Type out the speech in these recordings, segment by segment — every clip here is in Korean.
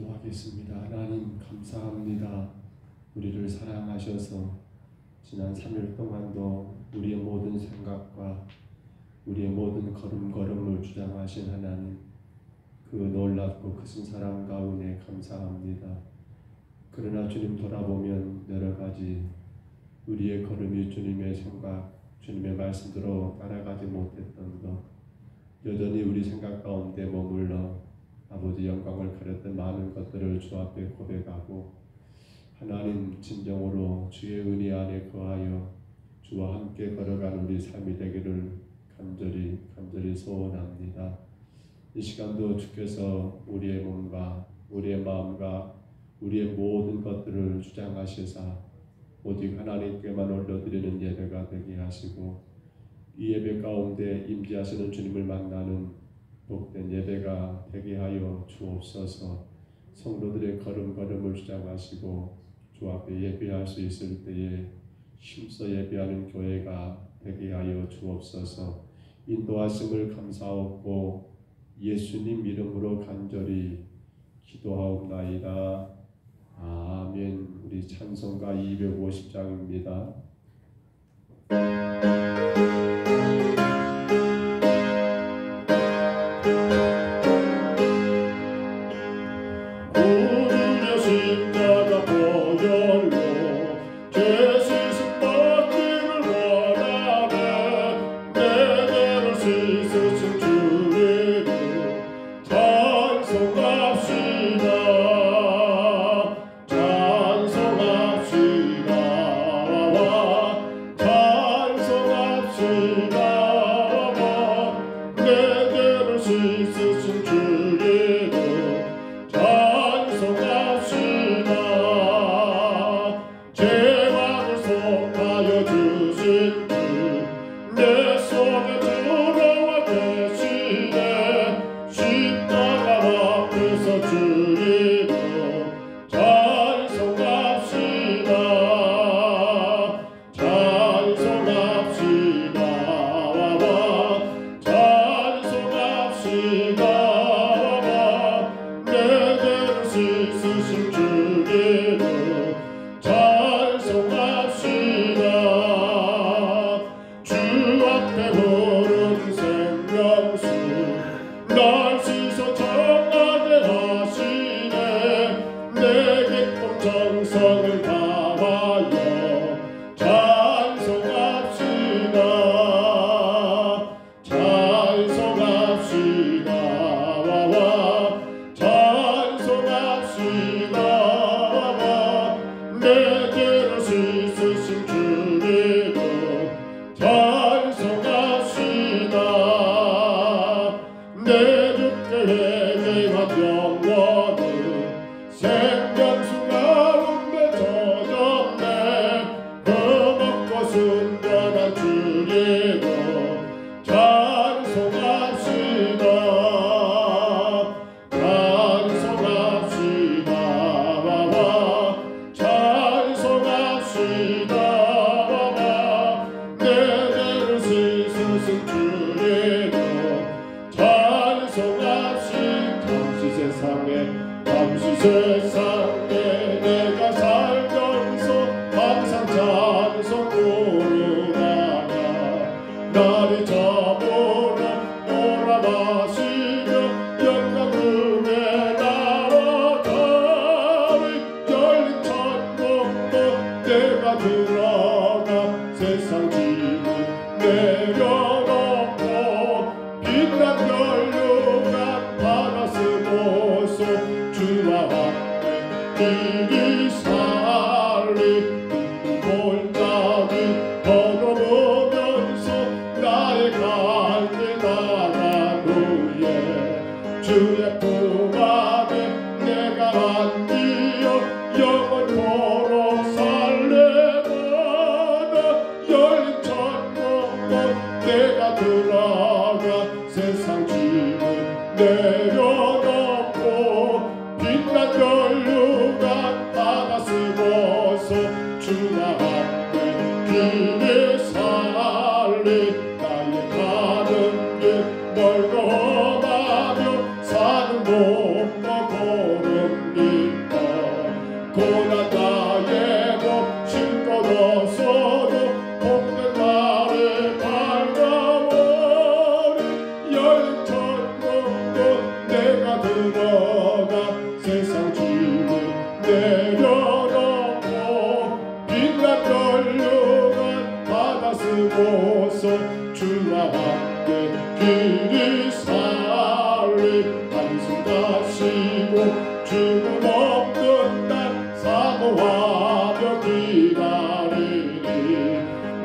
기도하겠습니다. 하나님 감사합니다. 우리를 사랑하셔서 지난 3일 동안도 우리의 모든 생각과 우리의 모든 걸음걸음을 주장하신 하나님, 그 놀랍고 크신 사랑 가운데 감사합니다. 그러나 주님 돌아보면 여러 가지 우리의 걸음이 주님의 생각, 주님의 말씀대로 따라가지 못했던 것, 여전히 우리 생각 가운데 머물러 아버지 영광을 가렸던 많은 것들을 주 앞에 고백하고 하나님 진정으로 주의 은혜 안에 거하여 주와 함께 걸어가는 우리 삶이 되기를 간절히 소원합니다. 이 시간도 주께서 우리의 몸과 우리의 마음과 우리의 모든 것들을 주장하시사 오직 하나님께만 올려드리는 예배가 되게 하시고 이 예배 가운데 임재하시는 주님을 만나는 복된 예배가 되게 하여 주옵소서. 성도들의 걸음걸음을 주장하시고 주 앞에 예배할 수 있을 때에 힘써 예배하는 교회가 되게 하여 주옵소서. 인도하심을 감사하고 예수님 이름으로 간절히 기도하옵나이다. 아멘. 우리 찬송가 250장입니다. 멀고 가며 사는 곳 들어가 세상 짐을 내려놓고 빛난 멸류관 받아 쓰고서 주와 함께 길이 살리 한숨 다시고 죽음 없는 날 사모하며 기다리니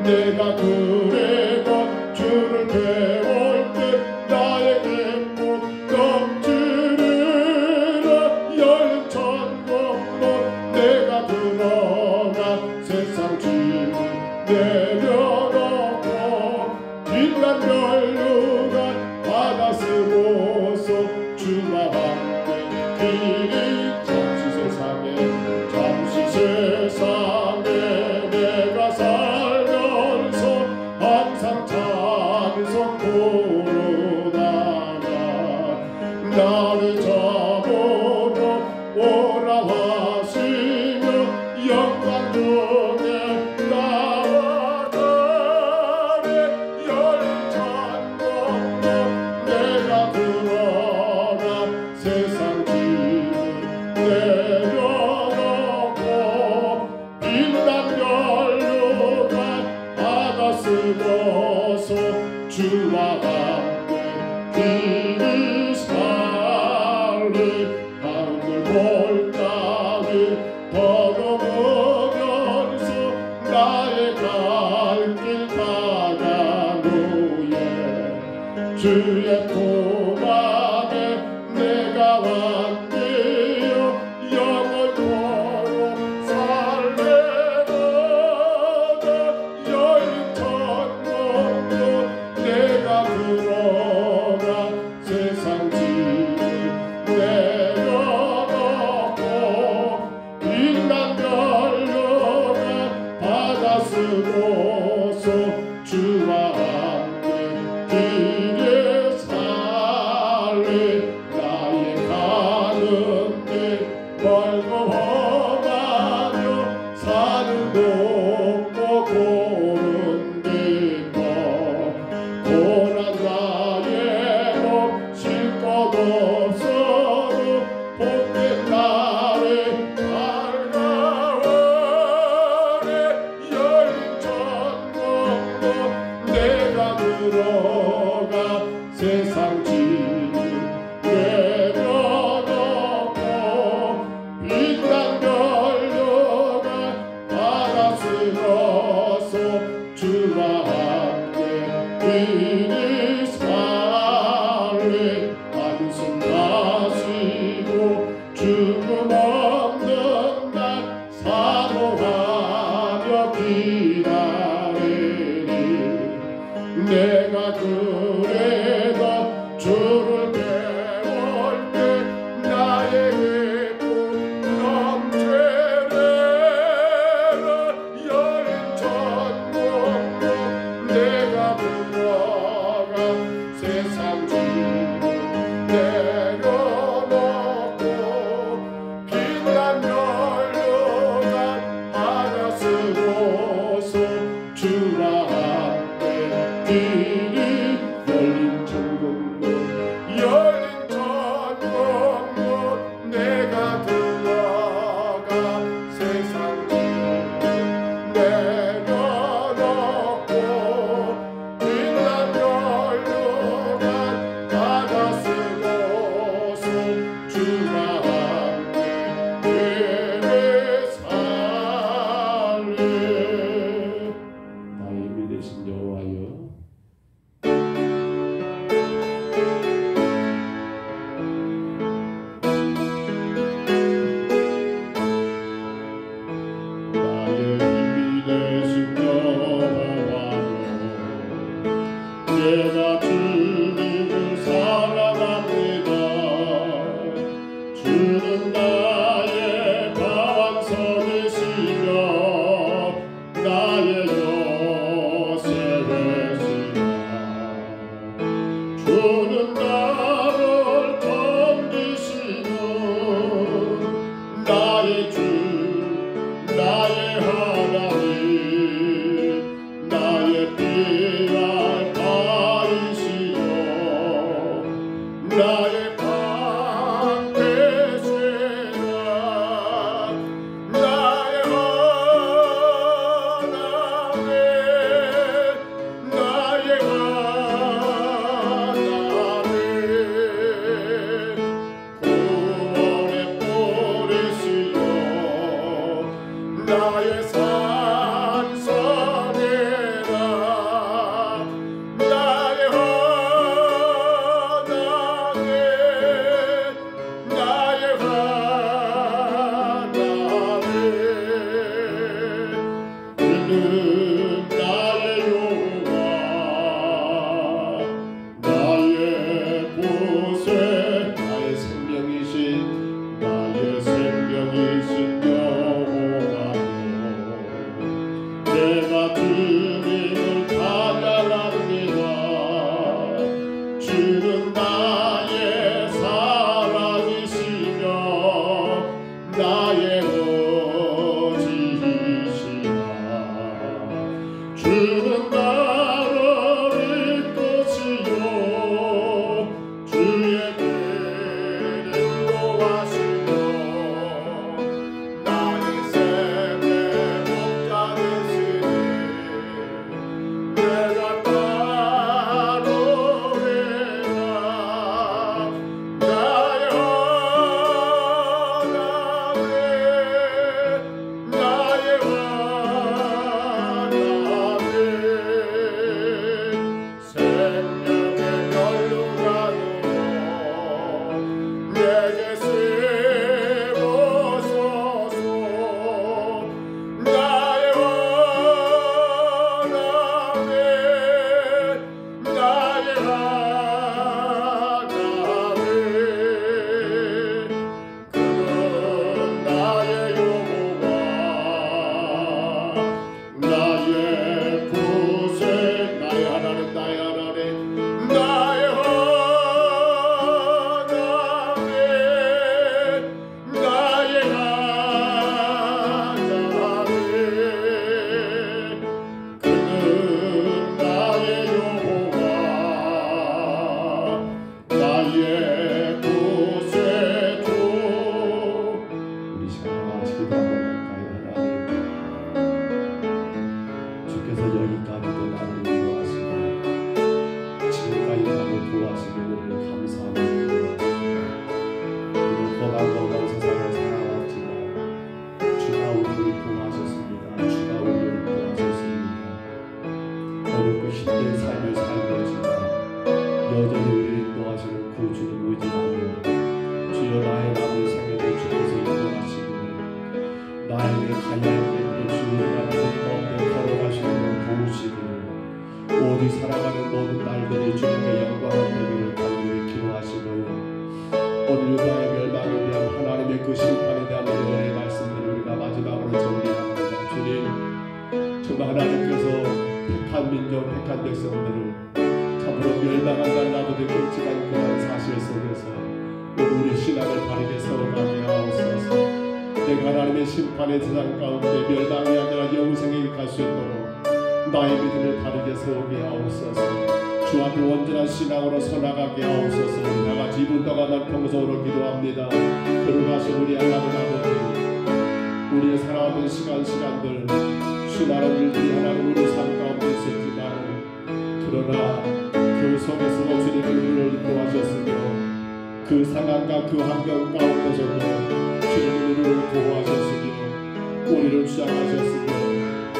내가 그래도 주를 배울 때 나에게 못 넘치리라 열린 천국문 내가 들어가 세상 짐을 내려놓고 빛난 멸류관 받아 쓰고서 주와 함께 길이 잠시 세상에 내가 살면서 항상 찬송 부르다가 나를 잡으러 오라 하시며 영광 중에 나와 가네 열린 천국문 내가 들어가 세상 짐을 내려놓고 빛난 멸류관 받아 쓰고서 주와 함께 길이 살리 하늘 골짜기 걸어보면서 나의 갈 길 가간 후에 주의 품 안에 내가 왔네요 영원토록 살래보다 열린 천국문 내가 들어가 세상 짐을 내려놓고 빛난 멸류관 받아 쓰고서 주와 함께 길에 살리 나의 가는 길 멀고 험하며 산은 높고 고른 깊어 고난 나의 몸 쉴 것 없어도 복된 날에 밝아오네 열린 천국문 내가 들어가 세상 짐을 내려놓고 빛난 멸류관 받아 쓰고서 주와 함께 길이 살리 한숨 다시고 죽음 없는 날 사모하며 기다리니 내가 그래도 주를 배울 때 나에게 품 넘치리라 열린 천국문 내가 들어가 세상 짐을 내려놓고 빛난 멸류관 받아 쓰고서 주와 함께 길이 열린 천국문 열린 천국문 내가 들어가 세상 짐을 내려놓고 빛난 멸류관 받아 쓰고서 주와 함께 길이 살리 나의 믿으신 여호와여 나의 힘이 되신 여호와여 내가 주님을 사랑합니다 주는 나의 반석이시며 나의 요새이시라 주는 나를 덤비시는 나의 주 나의 하나님 나의 피할 바이시여 나의 방 의지하며 주여 나의 남은 생애를 주께서 인도하시기를 나에게 가야 할 길을 주님과 그 가운데 걸어가시며 도우시기를 오직 살아가는 모든 날들이 주님의 영광을 되기를 간절히 기도하시고요. 오늘 유다의 멸망에 대한 하나님의 그 심판에 대한 예언의 말씀들을 우리가 마지막으로 정리합니다. 주님, 정말 하나님께서 택한 민족, 택한 백성들을 참으로 멸망한다는 아버지의 끔찍한 그런 사실 속에서 우리 신앙을 바르게 세워가게 하옵소서. 내가 하나님의 심판의 세상 가운데 멸망이 아니라 영생에 갈 수 있도록 나의 믿음을 바르게 세우게 하옵소서. 주 앞에 온전한 신앙으로 서나가게 하옵소서. 우리 다같이 2분 동안만 평소로 기도합니다. 걸어가신 우리 하나님 아버지, 우리의 살아왔던 시간들 수많은 일들이 하나님 우리 삶 가운데 있었지만 그러나 그 속에서 주님이 우리를 인도하셨으며 그 상황과 그 환경 가운데서도 주님이 우리를 보호하셨으며 우리를 주장하셨으며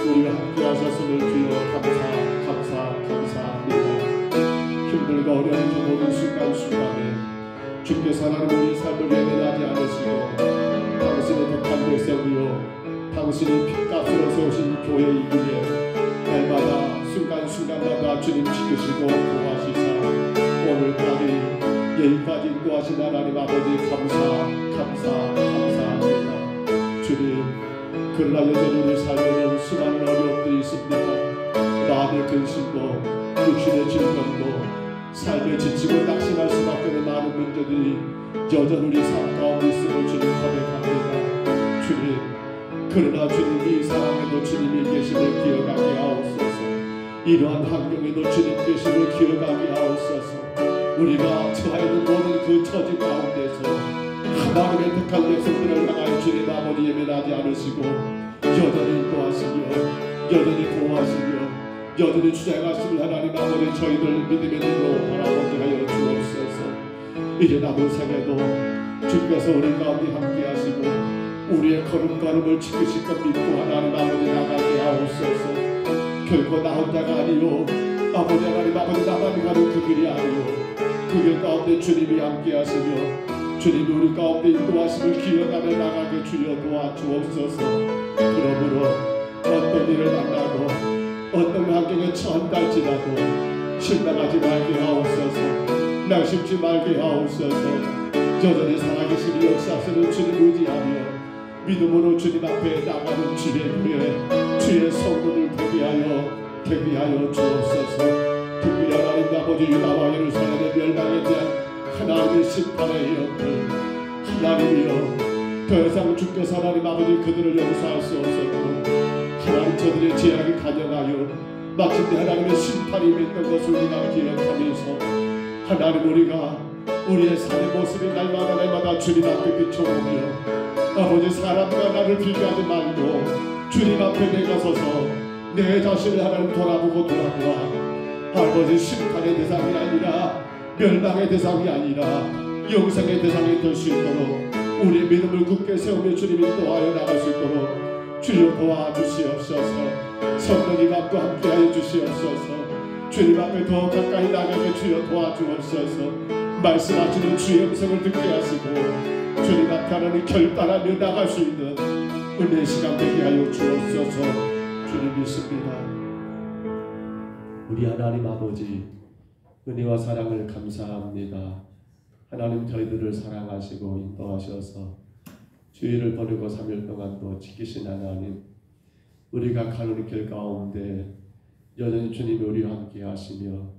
우리와 함께 하셨음을 주여 감사합니다. 힘들고 어려운 그 모든 순간순간에 주께서 하나님 우리 삶을 외면하지 않으시고 당신의 택한 백성이요 당신이 핏값으로 세우신 교회이기에 날마다 순간순간마다 주님 지키시고 보호하시사 오늘까지 여기까지 인도하신 하나님 아버지 감사합니다. 주님, 그러나 여전히 우리 삶에는 수많은 어려움들이 있습니다. 마음의 근심도 육신의 질병도 삶에 지치고 낙심할 수밖에 없는 많은 문제들이 여전히 우리 삶 가운데 있음을 주님 고백합니다. 주님, 그러나 주님이 이 상황에도 주님이 계심을 기억하게 하옵소서. 이러한 환경에도 주님 계심을 기억하게 하옵소서. 우리가 처해 있는 모든 그 처지 가운데서 하나님의 택한 백성들을 향하여 주님 아버지 예면하지 않으시고 여전히 인도하시며 여전히 보호하시며 여전히 주장하시는 하나님 아버지 저희들 믿음의 눈으로 바라보게 하여 주옵소서. 이제 남은 생에도 주께서 우리 가운데 함께 하시고 우리의 걸음걸음을 지키실 것 믿고 하나님 아버지 나가게 하옵소서. 결코 나 혼자가 아니요 아버지 하나님 아버지 나만 가는 그 길이 아니요 그 길 가운데 주님이 함께 하시며 주님이 우리 가운데 인도하심을 기억하며 나가게 주여 도와주옵소서. 그러므로 어떤 일을 만나고 어떤 환경에 처한다 할지라도 실망하지 말게 하옵소서. 낙심치 말게 하옵소서. 여전히 살아계신 역사하시는 주님 의지하며 믿음으로 주님 앞에 나가는 주의 교회 주의 성도들 되게 하여 주옵소서. 특별히 하나님 아버지 유다와 예루살렘의 멸망에 대한 하나님의 심판의 예언들 하나님이여 더 이상 주께서 하나님 아버지 그들을 용서할 수 없었고 하나님 저들의 죄악이 가정하여 마침내 하나님의 심판이 있던 것을 우리가 기억하면서 하나님 우리가 우리의 삶의 모습이 날마다 주님 앞에 비춰보며 아버지 사람과 나를 비교하지 말고 주님 앞에 내가 서서 내 자신을 하나님 돌아보아 아버지 심판의 대상이 아니라 멸망의 대상이 아니라 영생의 대상이 될 수 있도록 우리의 믿음을 굳게 세우며 주님이 인도하여 나갈 수 있도록 주여 도와주시옵소서. 성령님 앞과 함께하여 주시옵소서. 주님 앞에 더 가까이 나가게 주여 도와주옵소서. 말씀하시는 주의 음성을 듣게 하시고 주님 앞에 하나님 결단하며 나갈 수 있는 은혜의 시간 되게 하여 주옵소서. 주님 믿습니다. 우리 하나님 아버지 은혜와 사랑을 감사합니다. 하나님 저희들을 사랑하시고 인도하셔서 주의를 버리고 3일 동안도 지키신 하나님, 우리가 가는 길 가운데 여전히 주님이 우리와 함께 하시며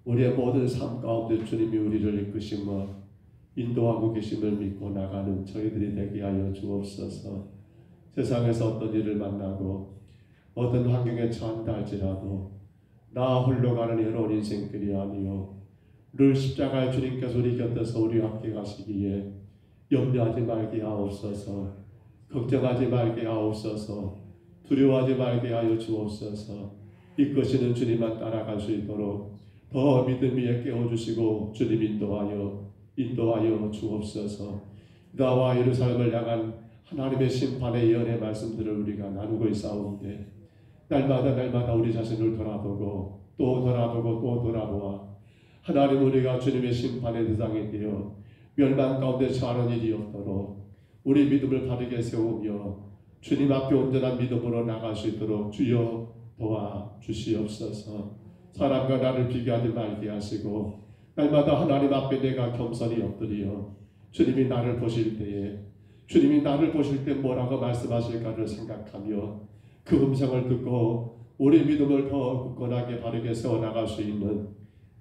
우리의 모든 삶 가운데 주님이 우리를 이끄시며 인도하고 계심을 믿고 나가는 저희들이 되게 하여 주옵소서. 세상에서 어떤 일을 만나고 어떤 환경에 처한다 할지라도 나 홀로 가는 외로운 인생길이 아니요 늘 십자가의 주님께서 우리 곁에서 우리와 함께 가시기에 염려하지 말게 하옵소서. 걱정하지 말게 하옵소서. 두려워하지 말게 하여 주옵소서. 이끄시는 주님만 따라갈 수 있도록 더 믿음 위에 깨워주시고 주님 인도하여 주옵소서. 유다와 예루살렘을 향한 하나님의 심판의 예언의 말씀들을 우리가 나누고 있사오는데 날마다 우리 자신을 돌아보고 또 돌아보아 하나님, 우리가 주님의 심판의 대상이 되어 멸망 가운데 처하는 일이 없도록 우리 믿음을 바르게 세우며 주님 앞에 온전한 믿음으로 나갈 수 있도록 주여 도와주시옵소서. 사람과 나를 비교하지 말게 하시고 날마다 하나님 앞에 내가 겸손히 엎드려 주님이 나를 보실 때에 주님이 나를 보실 때 뭐라고 말씀하실까를 생각하며 그 음성을 듣고 우리 믿음을 더 굳건하게 바르게 세워나갈 수 있는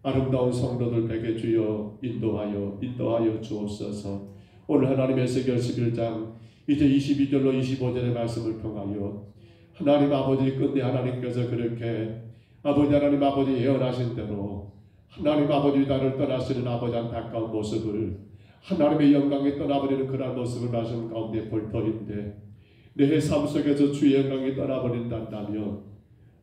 아름다운 성도들 되게 주여 인도하여 주옵소서. 오늘 하나님의 에스겔 11장 이제 22절로 25절의 말씀을 통하여 하나님 아버지 끝내 하나님께서 그렇게 아버지 하나님 아버지 예언하신 대로 하나님 아버지 나를 떠나시는 아버지 안타까운 모습을 하나님의 영광에 떠나버리는 그런 모습을 말씀 가운데 볼 터인데 내 삶 속에서 주의 영광이 떠나버린다면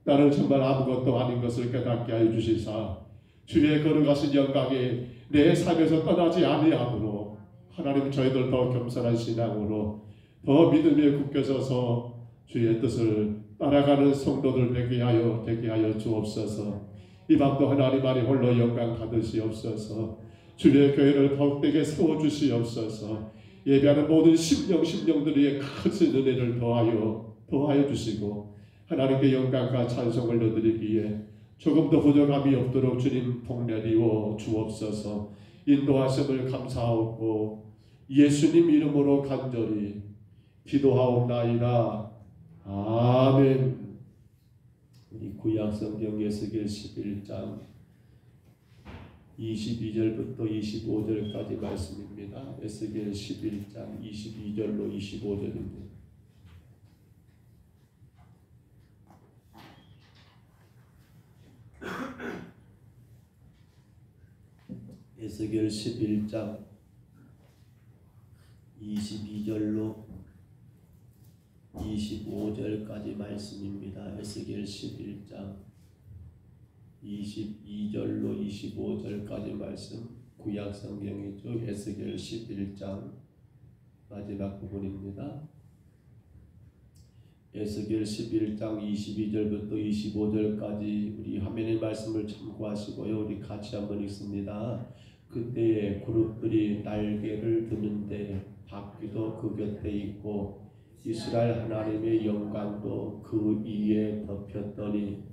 나는 정말 아무것도 아닌 것을 깨닫게 하여 주시사 주의 거룩하신 영광이 내 삶에서 떠나지 아니하므로 하나님 저희들 더 겸손한 신앙으로 더 믿음에 굳게 서서 주의 뜻을 따라가는 성도들 되게 하여 주옵소서. 이 밤도 하나님 안에 홀로 영광 받으시옵소서. 주의 교회를 더욱되게 세워주시옵소서. 예배하는 모든 심령들의 큰 은혜를 더하여 주시고 하나님께 영광과 찬송을 넣어드리기에 조금 더 부족함이 없도록 주님 복내리워 주옵소서. 인도하심을 감사하고 예수님 이름으로 간절히 기도하옵나이다. 아멘. 우리 구약성경 에스겔 11장 22절부터 25절까지 말씀입니다. 에스겔 11장 22절로 25절입니다. 에스겔 11장 22절로 25절까지 말씀입니다. 에스겔 11장 22절로 25절까지 말씀, 구약 성경이죠. 에스겔 11장 마지막 부분입니다. 에스겔 11장 22절부터 25절까지 우리 화면의 말씀을 참고하시고요. 우리 같이 한번 읽습니다. 그때에 그룹들이 날개를 드는데 바퀴도 그 곁에 있고 이스라엘 하나님의 영광도 그 위에 덮였더니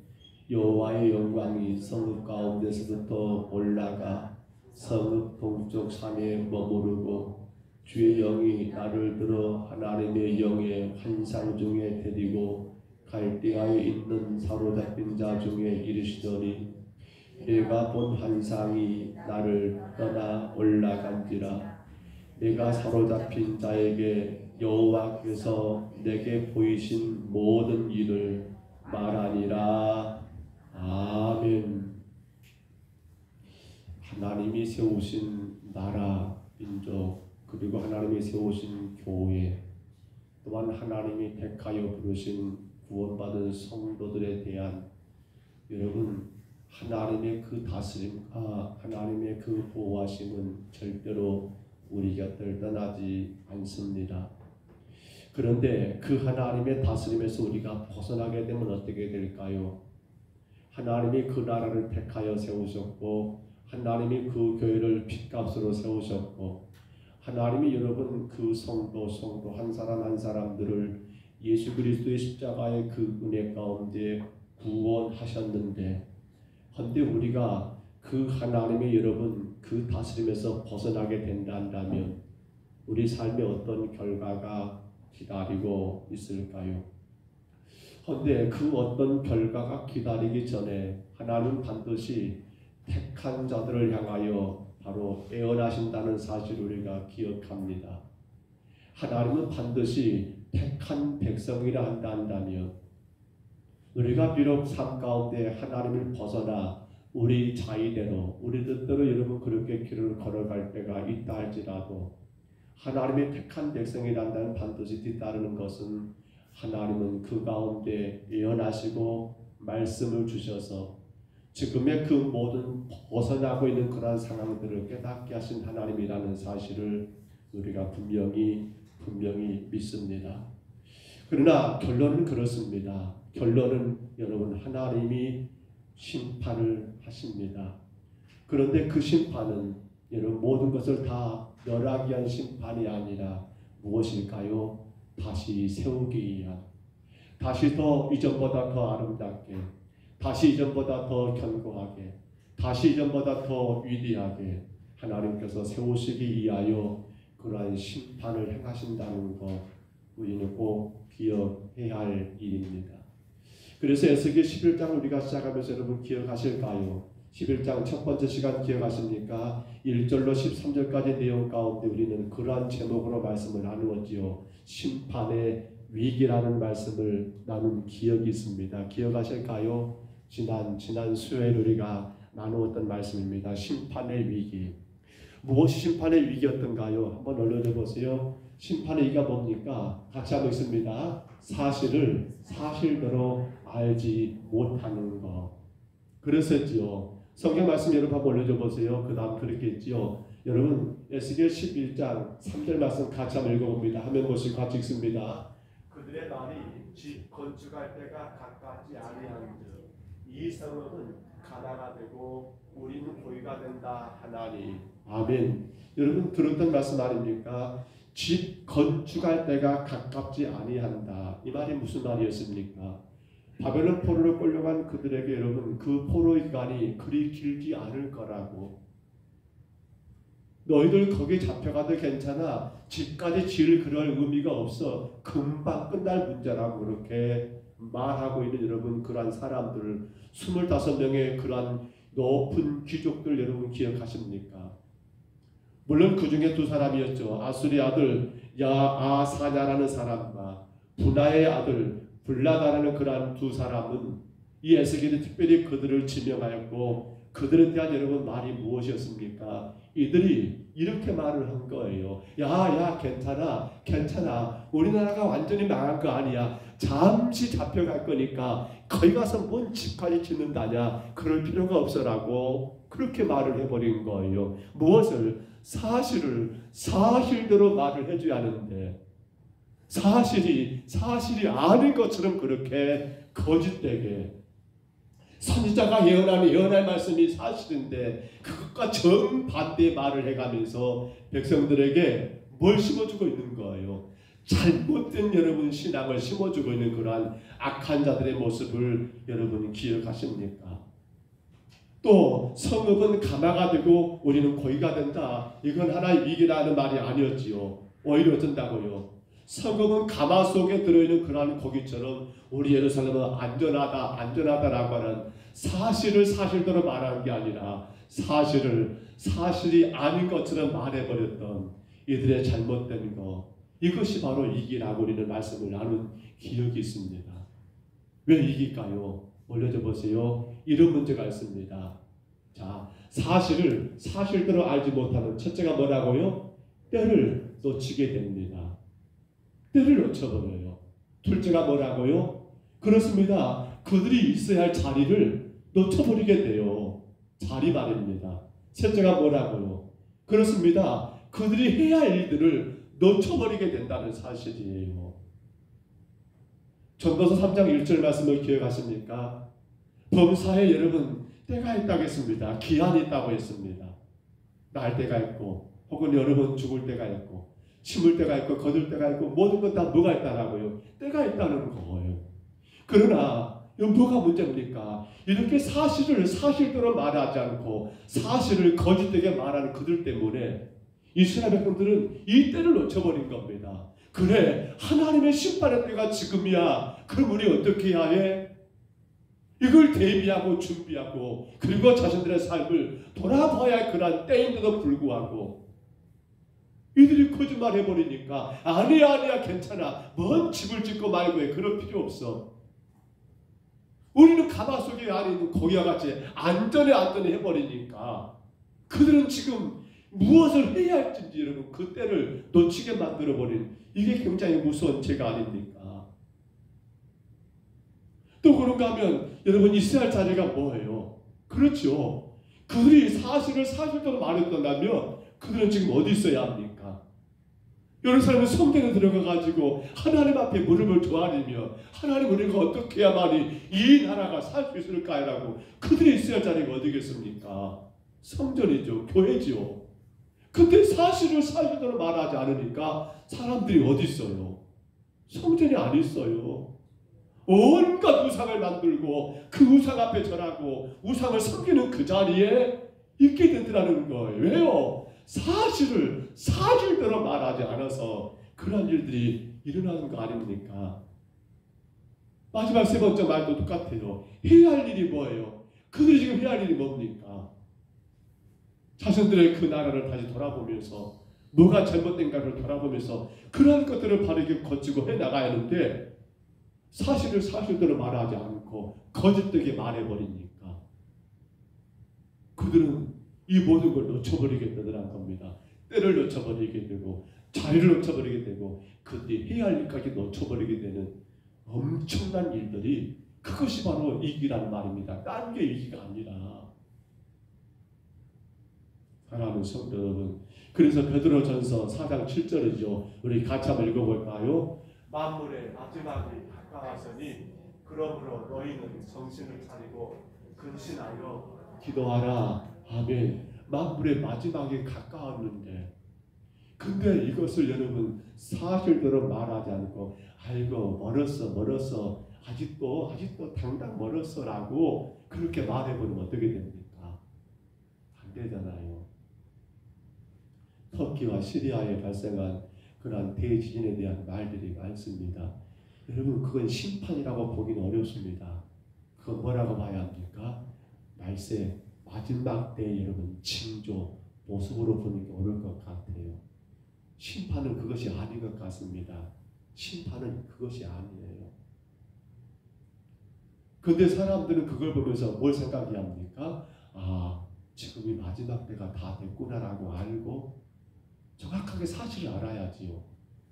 여호와의 영광이 성읍 가운데서부터 올라가 성읍 동쪽 산에 머무르고 주의 영이 나를 들어 하나님의 영의 환상 중에 데리고 갈대아에 있는 사로잡힌 자 중에 이르시더니 내가 본 환상이 나를 떠나 올라간지라. 내가 사로잡힌 자에게 여호와께서 내게 보이신 모든 일을 말하니라. 아멘. 하나님이 세우신 나라, 민족, 그리고 하나님이 세우신 교회, 또한 하나님이 택하여 부르신 구원받은 성도들에 대한 여러분 하나님의 그 다스림과 하나님의 그 보호하심은 절대로 우리 곁을 떠나지 않습니다. 그런데 그 하나님의 다스림에서 우리가 벗어나게 되면 어떻게 될까요? 하나님이 그 나라를 택하여 세우셨고 하나님이 그 교회를 핏값으로 세우셨고 하나님이 여러분 그 성도 한 사람 한 사람들을 예수 그리스도의 십자가의 그 은혜 가운데 구원하셨는데 헌데 우리가 그 하나님의 여러분 그 다스림에서 벗어나게 된다면 우리 삶에 어떤 결과가 기다리고 있을까요? 헌데 그 어떤 결과가 기다리기 전에 하나님 반드시 택한 자들을 향하여 바로 애원하신다는 사실을 우리가 기억합니다. 하나님은 반드시 택한 백성이라 한다면 우리가 비록 삶 가운데 하나님을 벗어나 우리 자의대로 우리 뜻대로 여러분 그렇게 길을 걸어갈 때가 있다 할지라도 하나님의 택한 백성이란다면 반드시 뒤따르는 것은 하나님은 그 가운데 예언하시고 말씀을 주셔서 지금의 그 모든 벗어나고 있는 그러한 상황들을 깨닫게 하신 하나님이라는 사실을 우리가 분명히 믿습니다. 그러나 결론은 그렇습니다. 결론은 여러분 하나님이 심판을 하십니다. 그런데 그 심판은 여러분 모든 것을 다 멸하기 위한 심판이 아니라 무엇일까요? 다시 세우기 위한, 다시 더 이전보다 더 아름답게, 다시 이전보다 더 견고하게, 다시 이전보다 더 위대하게 하나님께서 세우시기 위하여 그러한 심판을 행하신다는 것, 우리는 꼭 기억해야 할 일입니다. 그래서 에스겔 11장 우리가 시작하면서 여러분 기억하실까요? 11장 첫 번째 시간 기억하십니까? 1절로 13절까지 내용 가운데 우리는 그러한 제목으로 말씀을 나누었지요. 심판의 위기라는 말씀을 나눈 기억이 있습니다. 기억하실까요? 지난 수요일 우리가 나누었던 말씀입니다. 심판의 위기. 무엇이 심판의 위기였던가요? 한번 올려줘 보세요. 심판의 위기가 뭡니까? 같이 한번 읽습니다. 사실을 사실대로 알지 못하는 것. 그랬었지요. 성경 말씀 여러분 한번 올려줘 보세요. 그 다음 그렇게 했지요. 여러분 에스겔 11장 3절 말씀 같이 한번 읽어봅니다. 화면 보시고 같이 읽습니다. 그들의 날이 집 건축할 때가 가깝지 아니한즉 이 성읍은 가나가 되고 우리는 고의가 된다 하나니. 아멘. 여러분 들었던 말씀 아닙니까? 집 건축할 때가 가깝지 아니한다. 이 말이 무슨 말이었습니까? 바벨론 포로로 끌려간 그들에게 여러분 그 포로 기간이 그리 길지 않을 거라고. 너희들 거기 잡혀가도 괜찮아. 집까지 지을 그럴 의미가 없어. 금방 끝날 문제라고 그렇게 말하고 있는 여러분 그러한 사람들 25명의 그러한 높은 귀족들 여러분 기억하십니까? 물론 그 중에 두 사람이었죠. 아수리 아들 야아사냐라는 사람과 분하의 아들 블라다라는 그러한 두 사람은 이 에스겔이 특별히 그들을 지명하였고 그들에 대한 여러분 말이 무엇이었습니까? 이들이 이렇게 말을 한 거예요. 야 괜찮아. 우리나라가 완전히 망한 거 아니야. 잠시 잡혀갈 거니까 거기 가서 뭔 집까지 짓는다냐. 그럴 필요가 없어라고 그렇게 말을 해버린 거예요. 무엇을? 사실을 사실대로 말을 해줘야 하는데 사실이 아닌 것처럼 그렇게 거짓되게 선지자가 예언할 말씀이 사실인데 그것과 정반대의 말을 해가면서 백성들에게 뭘 심어주고 있는 거예요. 잘못된 여러분 신앙을 심어주고 있는 그러한 악한 자들의 모습을 여러분 기억하십니까? 또 성읍은 가마가 되고 우리는 고의가 된다. 이건 하나의 위기라는 말이 아니었지요. 오히려 어쩐다고요? 성읍은 가마 속에 들어있는 그러한 고기처럼 우리 예루살렘은 안전하다라고 하는 사실을 사실대로 말하는 게 아니라 사실이 아닌 것처럼 말해버렸던 이들의 잘못된 것, 이것이 바로 위기라고 우리는 말씀을 나눈 기억이 있습니다. 왜 위기일까요? 올려줘 보세요. 이런 문제가 있습니다. 자, 사실을 사실대로 알지 못하는 첫째가 뭐라고요? 때를 놓치게 됩니다. 때를 놓쳐버려요. 둘째가 뭐라고요? 그렇습니다. 그들이 있어야 할 자리를 놓쳐버리게 돼요. 자리 말입니다. 셋째가 뭐라고요? 그렇습니다. 그들이 해야 할 일들을 놓쳐버리게 된다는 사실이에요. 전도서 3장 1절 말씀을 기억하십니까? 범사에 여러분 때가 있다고 했습니다. 기한이 있다고 했습니다. 날 때가 있고 혹은 여러분 죽을 때가 있고 심을 때가 있고 거둘 때가 있고 모든 것 다 뭐가 있다라고요? 때가 있다는 거예요. 그러나 이건 뭐가 문제입니까? 이렇게 사실을 사실대로 말하지 않고 사실을 거짓되게 말하는 그들 때문에 이스라엘 백성들은 이 때를 놓쳐버린 겁니다. 그래, 하나님의 심판의 때가 지금이야. 그럼 우리 어떻게 해야 해? 이걸 대비하고 준비하고 그리고 자신들의 삶을 돌아봐야 할 그런 때인데도 불구하고 이들이 거짓말 해버리니까 아니야 괜찮아. 뭔 집을 짓고 말고 해. 그럴 필요 없어. 우리는 가마 속에 안에 있는 고기와 같이 안전에 해버리니까 그들은 지금 무엇을 해야 할지 여러분 그 때를 놓치게 만들어버린 이게 굉장히 무서운 죄가 아닙니까? 또 그런가 하면 여러분 있어야 할 자리가 뭐예요? 그렇죠. 그들이 사실을 사실대로 말했던다면 그들은 지금 어디 있어야 합니까? 여러 사람은 성전에 들어가가지고 하나님 앞에 무릎을 조아리며 하나님 우리가 어떻게 해야만이 이 나라가 살 수 있을까라고 그들이 있어야 할 자리가 어디겠습니까? 성전이죠. 교회지요. 근데 사실을 사실대로 말하지 않으니까 사람들이 어디 있어요? 성전이 안 있어요. 온갖 우상을 만들고 그 우상 앞에 절하고 우상을 섬기는 그 자리에 있게 되더라는 거예요. 왜요? 사실을 사실대로 말하지 않아서 그런 일들이 일어나는 거 아닙니까? 마지막 세 번째 말도 똑같아요. 해야 할 일이 뭐예요? 그들이 지금 해야 할 일이 뭡니까? 자신들의 그 나라를 다시 돌아보면서 뭐가 잘못된가를 돌아보면서 그런 것들을 바르게 거치고 해나가야 하는데 사실을 사실대로 말하지 않고 거짓되게 말해버리니까 그들은 이 모든 걸 놓쳐버리게 되더란 겁니다. 때를 놓쳐버리게 되고 자리를 놓쳐버리게 되고 그때 해야 할 일까지 놓쳐버리게 되는 엄청난 일들이 그것이 바로 위기라는 말입니다. 딴 게 위기가 아니라. 사랑하는 성도 여러분, 그래서 베드로전서 4장 7절이죠. 우리 같이 한번 읽어볼까요? 만물의 마지막이 가까웠으니 그러므로 너희는 정신을 차리고 근신하여 기도하라. 아멘. 만물의 마지막이 가까웠는데 근데 이것을 여러분 사실대로 말하지 않고 아이고 멀었어 아직도 당장 멀었어 라고 그렇게 말해보면 어떻게 됩니까? 안 되잖아요. 터키와 시리아에 발생한 그러한 대지진에 대한 말들이 많습니다. 여러분 그건 심판이라고 보기는 어렵습니다. 그건 뭐라고 봐야 합니까? 말세 마지막 때 여러분 징조 모습으로 보는 게 옳을 것 같아요. 심판은 그것이 아닌 것 같습니다. 심판은 그것이 아니에요. 근데 사람들은 그걸 보면서 뭘 생각해야 합니까? 아, 지금이 마지막 때가 다 됐구나라고 알고 정확하게 사실을 알아야지요.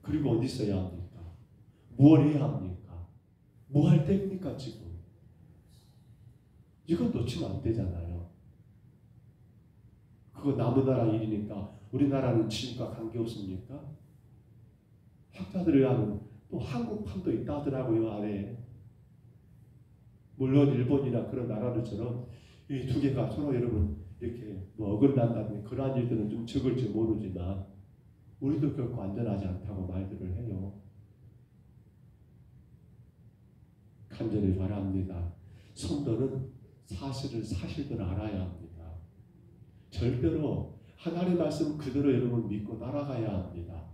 그리고 어디 있어야 합니까? 무엇을 해야 합니까? 뭐 할 때입니까 지금? 이건 놓치면 안 되잖아요. 그거 남의 나라 일이니까 우리나라는 지금과 관계없습니까? 학자들이 하는 또 한국판도 있다 하더라고요. 안에 물론 일본이나 그런 나라들처럼 이 두 개가 서로 여러분 이렇게 뭐 어긋난다든지 그러한 일들은 좀 적을지 모르지만 우리도 결코 안전하지 않다고 말들을 해요. 간절히 바랍니다. 성도는 사실을 사실대로 알아야 합니다. 절대로 하나님의 말씀 그대로 여러분 믿고 날아가야 합니다.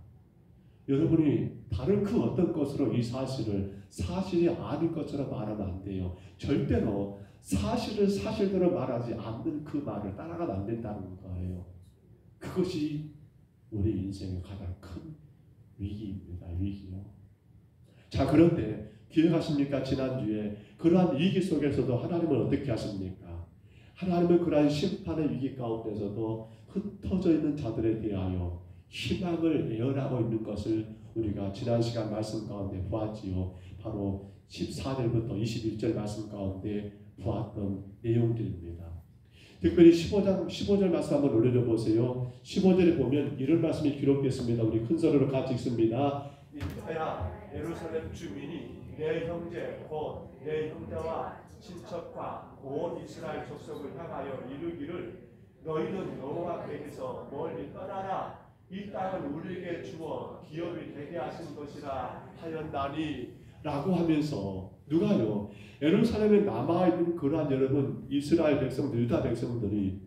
여러분이 다른 그 어떤 것으로 이 사실을 사실이 아닌 것처럼 말하면 안 돼요. 절대로 사실을 사실대로 말하지 않는 그 말을 따라가면 안 된다는 거예요. 그것이 우리 인생의 가장 큰 위기입니다. 위기요. 자, 그런데 기억하십니까? 지난주에 그러한 위기 속에서도 하나님은 어떻게 하십니까? 하나님은 그러한 심판의 위기 가운데서도 흩어져 있는 자들에 대하여 희망을 예언하고 있는 것을 우리가 지난 시간 말씀 가운데 보았지요. 바로 14절부터 21절 말씀 가운데 보았던 내용들입니다. 특별히 15절 말씀 한번 올려보세요. 15절에 보면 이런 말씀이 기록됐습니다. 우리 큰 소리로 같이 읽습니다. 이때야 예루살렘 주민이 내 형제 곧 내 형제와 친척과 온 이스라엘 족속을 향하여 이르기를 너희는 여호와께서 멀리 떠나라. 이 땅을 우리에게 주어 기업이 되게 하신 것이라 하였나니 라고 하면서 누가요? 예루살렘에 남아있는 그러한 여러분 이스라엘 백성들 유다 백성들이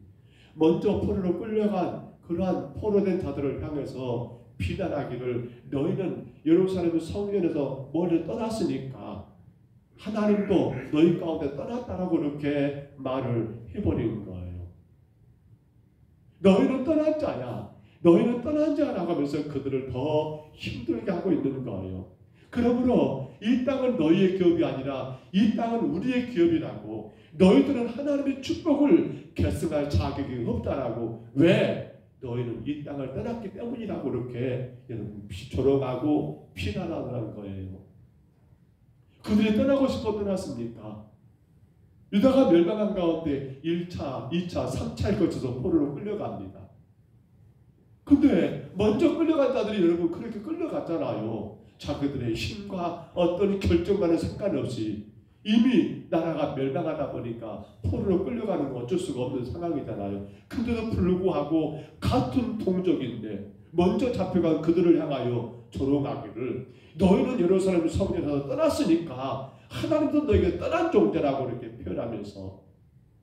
먼저 포로로 끌려간 그러한 포로된 자들을 향해서 비난하기를 너희는 예루살렘 성전에서 멀리 떠났으니까 하나님도 너희 가운데 떠났다라고 이렇게 말을 해버리는 거예요. 너희는 떠난 자야. 너희는 떠난 자라고 하면서 그들을 더 힘들게 하고 있는 거예요. 그러므로 이 땅은 너희의 기업이 아니라 이 땅은 우리의 기업이라고 너희들은 하나님의 축복을 계승할 자격이 없다라고 왜? 너희는 이 땅을 떠났기 때문이라고 이렇게 조롱하고 비난하는 거예요. 그들이 떠나고 싶어 떠났습니까? 유다가 멸망한 가운데 1차, 2차, 3차에 거쳐서 포로로 끌려갑니다. 근데 먼저 끌려간 자들이 여러분 그렇게 끌려갔잖아요. 자기들의 힘과 어떤 결정과는 상관없이 이미 나라가 멸망하다 보니까 포로로 끌려가는 건 어쩔 수가 없는 상황이잖아요. 근데도 불구하고 같은 동족인데 먼저 잡혀간 그들을 향하여 조롱하기를 너희는 예루살렘 성전에서 떠났으니까 하나님도 너희가 떠난 존재라고 이렇게 표현하면서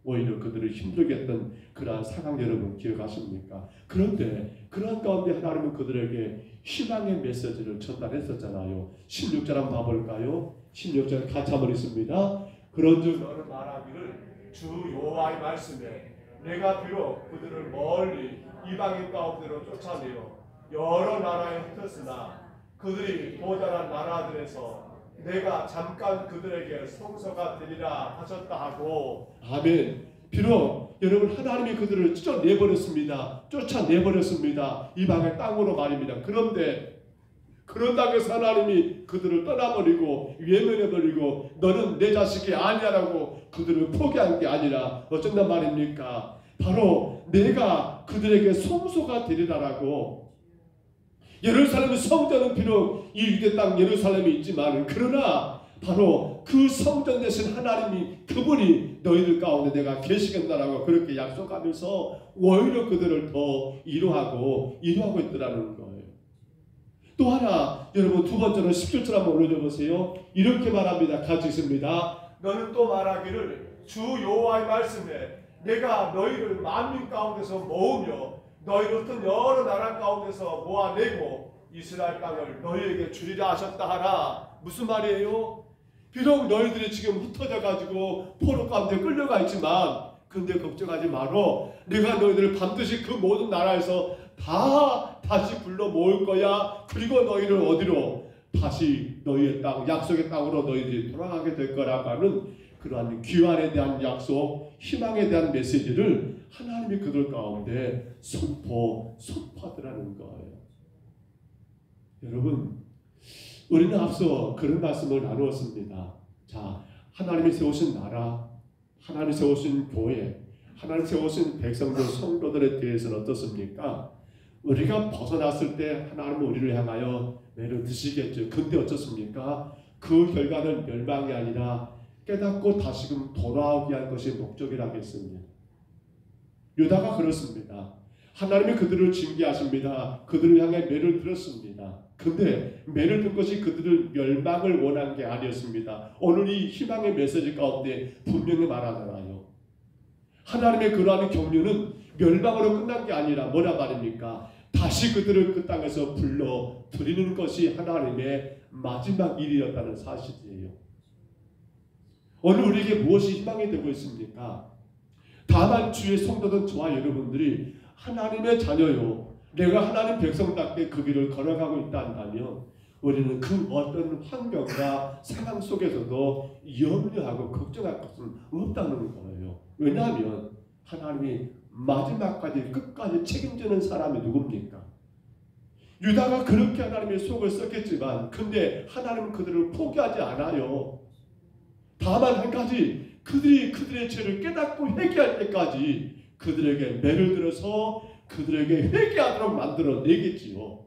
오히려 그들을 힘들게 했던 그러한 상황 여러분 기억하십니까? 그런데 그러한 가운데 하나님은 그들에게 희망의 메시지를 전달했었잖아요. 16절 한번 봐볼까요? 16절 같이 한번 읽습니다. 그런즉 너는 말하기를 주 여호와의 말씀에 내가 비록 그들을 멀리 이방인 가운데로 쫓아내어 여러 나라에 흩었으나 그들이 모자란 나라들에서 내가 잠깐 그들에게 성소가 되리라 하셨다 하고 아멘. 비록 여러분 하나님이 그들을 쫓아내버렸습니다. 이방의 땅으로 말입니다. 그런데 그런다고 해서 하나님이 그들을 떠나버리고 외면해버리고 너는 내 자식이 아니야라고 그들을 포기한 게 아니라 어쩐단 말입니까? 바로 내가 그들에게 성소가 되리라라고. 예루살렘 성전은 비록 이 유대 땅 예루살렘이 있지만 그러나 바로 그 성전 대신 하나님이 그분이 너희들 가운데 내가 계시겠다라고 그렇게 약속하면서 오히려 그들을 더 이루하고 있더라는 거예요. 또 하나 여러분 두 번째로 10절처럼 한번 올려보세요. 이렇게 말합니다. 같이 있습니다. 너는 또 말하기를 주 여호와의 말씀에 내가 너희를 만민 가운데서 모으며 너희를 흩은 여러 나라 가운데서 모아내고 이스라엘 땅을 너희에게 주리라 하셨다 하라. 무슨 말이에요? 비록 너희들이 지금 흩어져 가지고 포로 가운데 끌려가 있지만 근데 걱정하지 마라. 내가 너희들을 반드시 그 모든 나라에서 다시 불러 모을 거야. 그리고 너희를 어디로? 다시 너희의 땅, 약속의 땅으로 너희들이 돌아가게 될 거라고 하는 그러한 귀환에 대한 약속, 희망에 대한 메시지를 하나님이 그들 가운데 선포하더라는 거예요. 여러분, 우리는 앞서 그런 말씀을 나누었습니다. 자, 하나님이 세우신 나라, 하나님이 세우신 교회, 하나님이 세우신 백성들, 성도들에 대해서는 어떻습니까? 우리가 벗어났을 때 하나님은 우리를 향하여 매를 드시겠죠. 근데 어떻습니까? 그 결과는 멸망이 아니라 깨닫고 다시금 돌아오게 할 것이 목적이라겠습니다. 유다가 그렇습니다. 하나님이 그들을 징계하십니다. 그들을 향해 매를 들었습니다. 근데 매를 든 것이 그들을 멸망을 원한 게 아니었습니다. 오늘 이 희망의 메시지 가운데 분명히 말하잖아요. 하나님의 그러한 경륜은 멸망으로 끝난 게 아니라 뭐라 말입니까? 다시 그들을 그 땅에서 불러 들이는 것이 하나님의 마지막 일이었다는 사실이에요. 오늘 우리에게 무엇이 희망이 되고 있습니까? 다만 주의 성도들 저와 여러분들이 하나님의 자녀요, 내가 하나님 백성답게 그 길을 걸어가고 있다 한다면 우리는 그 어떤 환경과 상황 속에서도 염려하고 걱정할 것은 없다는 거예요. 왜냐하면 하나님이 마지막까지 끝까지 책임지는 사람이 누굽니까? 유다가 그렇게 하나님의 속을 썩겠지만 근데 하나님은 그들을 포기하지 않아요. 다만 한 가지, 그들의 죄를 깨닫고 회개할 때까지 그들에게 매를 들어서 그들에게 회개하도록 만들어내겠지요.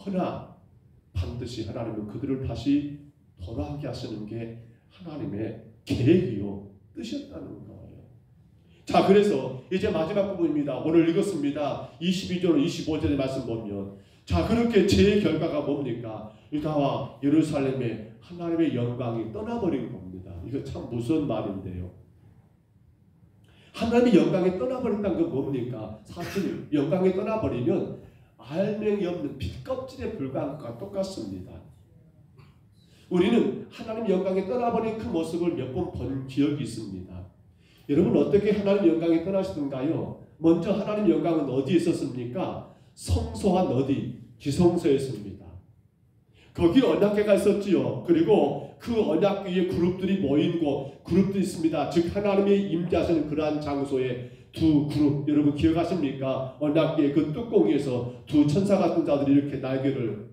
허나 반드시 하나님은 그들을 다시 돌아오게 하시는 게 하나님의 계획이요 뜻이었다는 거예요. 자, 그래서 이제 마지막 부분입니다. 오늘 읽었습니다. 22절 25절의 말씀 보면 자, 그렇게 죄의 결과가 뭡니까? 유다와 예루살렘의 하나님의 영광이 떠나버린 겁니다. 이거 참 무서운 말인데요. 하나님의 영광이 떠나버린다는 건 뭡니까? 사실 영광이 떠나버리면 알맹이 없는 핏껍질에 불과한 것과 똑같습니다. 우리는 하나님 영광이 떠나버린 그 모습을 몇 번 본 기억이 있습니다. 여러분 어떻게 하나님 영광이 떠나시던가요? 먼저 하나님 영광은 어디에 있었습니까? 성소와 어디? 지성소였습니다. 거기 언약궤가 있었지요. 그리고 그 언약궤에 그룹들이 모인 그룹도 있습니다. 즉 하나님의 임재하시는 그러한 장소에 두 그룹, 여러분 기억하십니까? 언약궤의 그 뚜껑에서 두 천사 같은 자들이 이렇게 날개를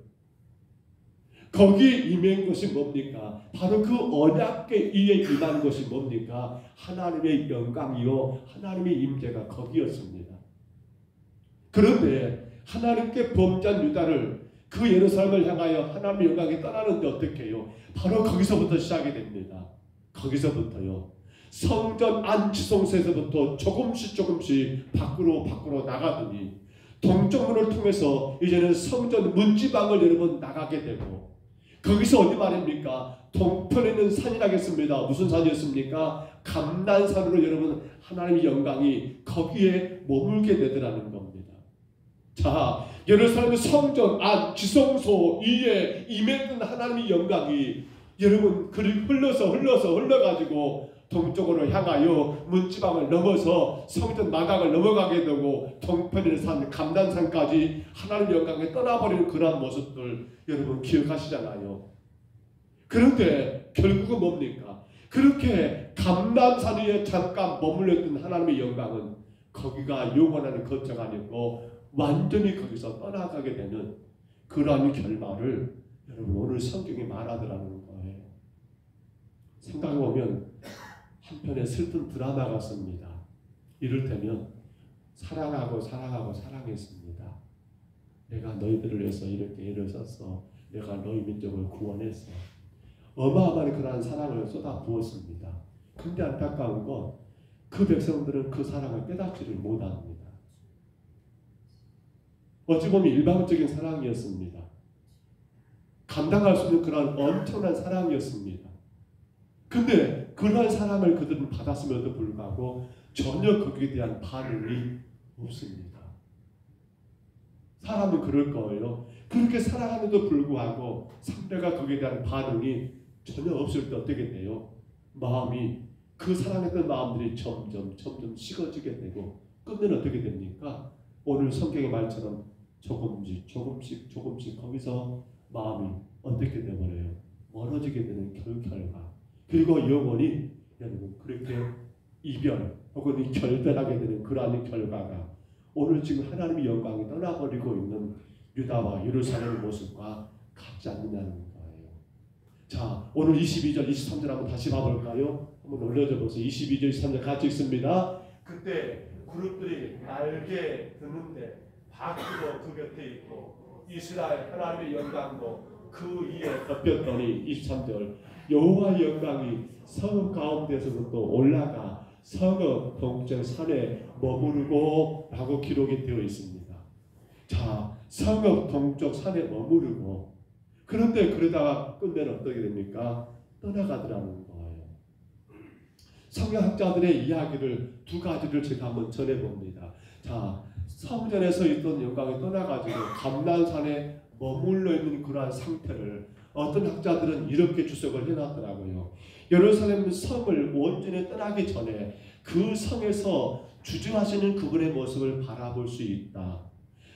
거기 임한 것이 뭡니까? 바로 그 언약궤 위에 임한 것이 뭡니까? 하나님의 영광이요 하나님의 임재가 거기였습니다. 그런데 하나님께 범죄한 유다를 그 예루살렘을 향하여 하나님의 영광이 떠나는데 어떻게 해요? 바로 거기서부터 시작이 됩니다. 거기서부터요, 성전 안 지성소에서부터 조금씩 밖으로 나가더니 동쪽문을 통해서 이제는 성전 문지방을 여러분 나가게 되고, 거기서 어디 말입니까? 동편에 있는 산이라겠습니다. 무슨 산이었습니까? 감난산으로 여러분 하나님의 영광이 거기에 머물게 되더라는 겁니다. 자, 예루살렘 성전 안 지성소 위에 임했던 하나님의 영광이 여러분 흘러가지고 동쪽으로 향하여 문지방을 넘어서 성전 마당을 넘어가게 되고 동편의 산 감난산까지 하나님의 영광에 떠나버리는 그러한 모습들 여러분 기억하시잖아요. 그런데 결국은 뭡니까? 그렇게 감난산 위에 잠깐 머물렀던 하나님의 영광은 거기가 영원한 거처가 아니고 완전히 거기서 떠나가게 되는 그러한 결말을 여러분 오늘 성경이 말하더라는 거예요. 생각해보면 한편의 슬픈 드라마 같습니다. 이를테면 사랑하고 사랑했습니다. 내가 너희들을 위해서 이렇게 애를 썼어. 내가 너희 민족을 구원했어. 어마어마한 그러한 사랑을 쏟아부었습니다. 근데 안타까운 건 그 백성들은 그 사랑을 깨닫지를 못합니다. 어찌 보면 일방적인 사랑이었습니다. 감당할 수 없는 그런 엄청난 사랑이었습니다. 근데 그러한 사랑을 그들은 받았음에도 불구하고 전혀 거기에 대한 반응이 없습니다. 사람은 그럴 거예요. 그렇게 사랑하는데도 불구하고 상대가 거기에 대한 반응이 전혀 없을 때 어떻게 돼요? 마음이 그 사랑했던 마음들이 점점 식어지게 되고 끝내는 어떻게 됩니까? 오늘 성경의 말처럼 조금씩 거기서 마음이 어떻게 되버려요? 멀어지게 되는 결과. 그리고 영원히 여러분 그렇게 이별 혹은 결별하게 되는 그러한 결과가 오늘 지금 하나님의 영광이 떠나버리고 있는 유다와 예루살렘의 모습과 같지 않느냐는 거예요. 자, 오늘 22절, 23절 한번 다시 봐볼까요? 한번 올려줘 보세요. 22절, 23절 같이 읽습니다. 그때 그룹들이 날개 드는데 바퀴도 그 곁에 있고 이스라엘 하나님의 영광도 그 위에 덮였더니 23절 여호와의 영광이 성읍 가운데서부터 올라가 성읍 동쪽 산에 머무르고 라고 기록이 되어 있습니다. 자, 성읍 동쪽 산에 머무르고 그런데 그러다가 끝내는 어떻게 됩니까? 떠나가더라는 거예요. 성경학자들의 이야기를 두 가지를 제가 한번 전해봅니다. 자, 성전에서 있던 영광이 떠나가지고 감난산에 머물러 있는 그러한 상태를 어떤 학자들은 이렇게 주석을 해놨더라고요. 예루살렘 성을 원전에 떠나기 전에 그 성에서 주저하시는 그분의 모습을 바라볼 수 있다.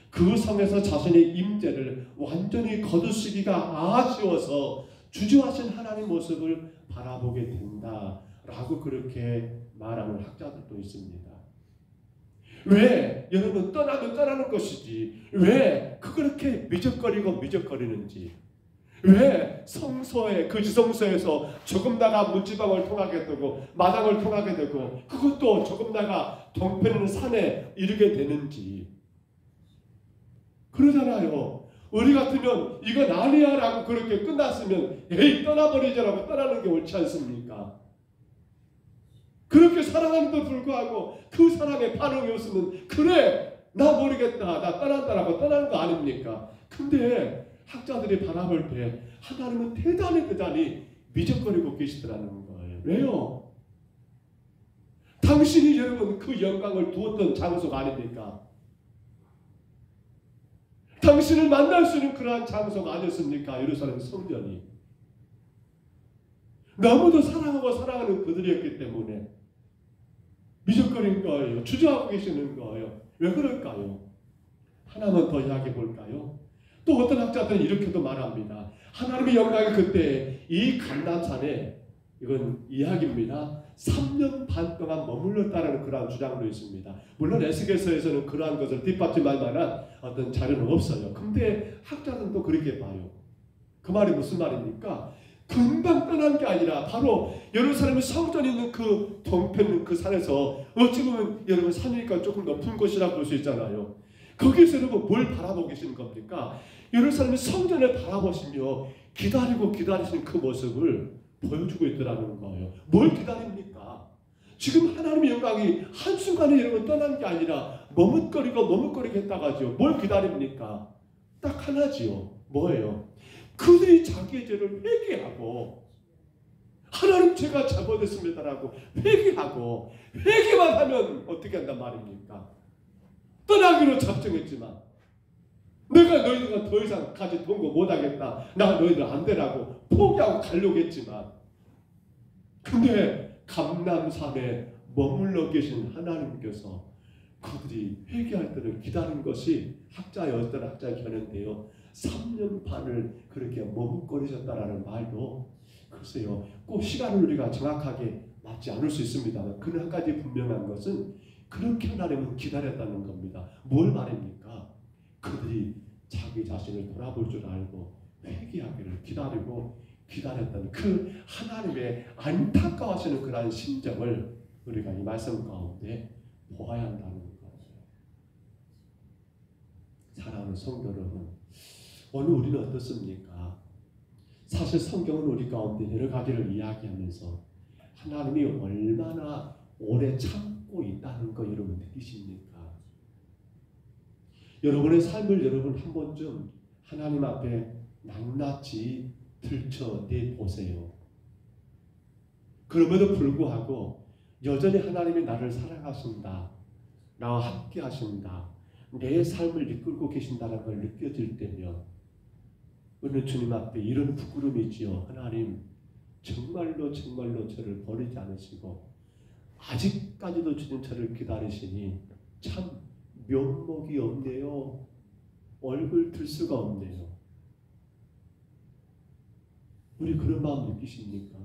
그 성에서 자신의 임재를 완전히 거두시기가 아쉬워서 주저하신 하나님의 모습을 바라보게 된다 라고 그렇게 말하는 학자들도 있습니다. 왜 여러분 떠나는 것이지 왜 그렇게 미적거리는지, 왜 성소에 그 지성소에서 조금 나가 문지방을 통하게 되고 마당을 통하게 되고 그것도 조금 나가 동편에는 산에 이르게 되는지. 그러잖아요. 우리 같으면 이거 난리야 라고 그렇게 끝났으면 에이 떠나버리자라고 떠나는 게 옳지 않습니까? 그렇게 사랑하는데도 불구하고 그 사랑에 반응이 없으면 그래 나 모르겠다 나 떠난다라고 떠나는 거 아닙니까? 근데 학자들이 바라볼 때 하나님은 대단히 미적거리고 계시더라는 거예요. 왜요? 당신이 여러분 그 영광을 두었던 장소가 아닙니까? 당신을 만날 수 있는 그러한 장소가 아니었습니까? 예루살렘 성전이. 너무도 사랑하는 그들이었기 때문에 미적거린 거예요. 주저하고 계시는 거예요. 왜 그럴까요? 하나만 더 이야기해 볼까요? 또 어떤 학자들은 이렇게도 말합니다. 하나님의 영광이 그때 이 감난산에, 이건 이야기입니다, 3년 반 동안 머물렀다는 그러한 주장도 있습니다. 물론 에스겔서에서는 그러한 것을 뒷받침할 만한 어떤 자료는 없어요. 근데 학자들은 또 그렇게 봐요. 그 말이 무슨 말입니까? 금방 떠난 게 아니라 바로 예루살렘의 성전이 있는 그 동편 그 산에서, 어찌 보면 여러분 산이니까 조금 높은 곳이라고 볼 수 있잖아요. 거기서 여러분 뭘 바라보고 계시는 겁니까? 예루살렘의 성전을 바라보시며 기다리시는 그 모습을 보여주고 있더라는 거예요. 뭘 기다립니까? 지금 하나님의 영광이 한순간에 여러분 떠난 게 아니라 머뭇거리겠다가죠. 뭘 기다립니까? 딱 하나지요. 뭐예요? 그들이 자기의 죄를 회개하고 하나님 제가 잘못했습니다라고 회개하고 회개만 하면 어떻게 한단 말입니까? 떠나기로 작정했지만 내가 너희들과 더 이상 같이 동거 못하겠다. 나 너희들 안 되라고 포기하고 가려고 했지만 근데 감람산에 머물러 계신 하나님께서 그들이 회개할 때를 기다린 것이 어떤 학자의 견해인데요. 3년 반을 그렇게 머뭇거리셨다라는 말도 글쎄요. 꼭 시간을 우리가 정확하게 맞지 않을 수 있습니다만 그는 한 가지 분명한 것은 그렇게 하나님은 기다렸다는 겁니다. 뭘 말입니까? 그들이 자기 자신을 돌아볼 줄 알고 회개하기를 기다렸다는 그 하나님의 안타까워하시는 그러한 심정을 우리가 이 말씀 가운데 보아야 한다는 거예요. 사랑하는 성도 여러분, 오늘 우리는 어떻습니까? 사실 성경은 우리 가운데 여러 가지를 이야기하면서 하나님이 얼마나 오래 참고 있다는 거 여러분 느끼십니까? 여러분의 삶을 여러분 한 번쯤 하나님 앞에 낱낱이 들춰내 보세요. 그럼에도 불구하고 여전히 하나님이 나를 사랑하신다, 나와 함께 하신다, 내 삶을 이끌고 계신다는 걸 느껴질 때면 오늘 주님 앞에 이런 부끄러움이 있지요. 하나님 정말로 저를 버리지 않으시고 아직까지도 주님 저를 기다리시니 참 면목이 없네요. 얼굴 들 수가 없네요. 우리 그런 마음 느끼십니까?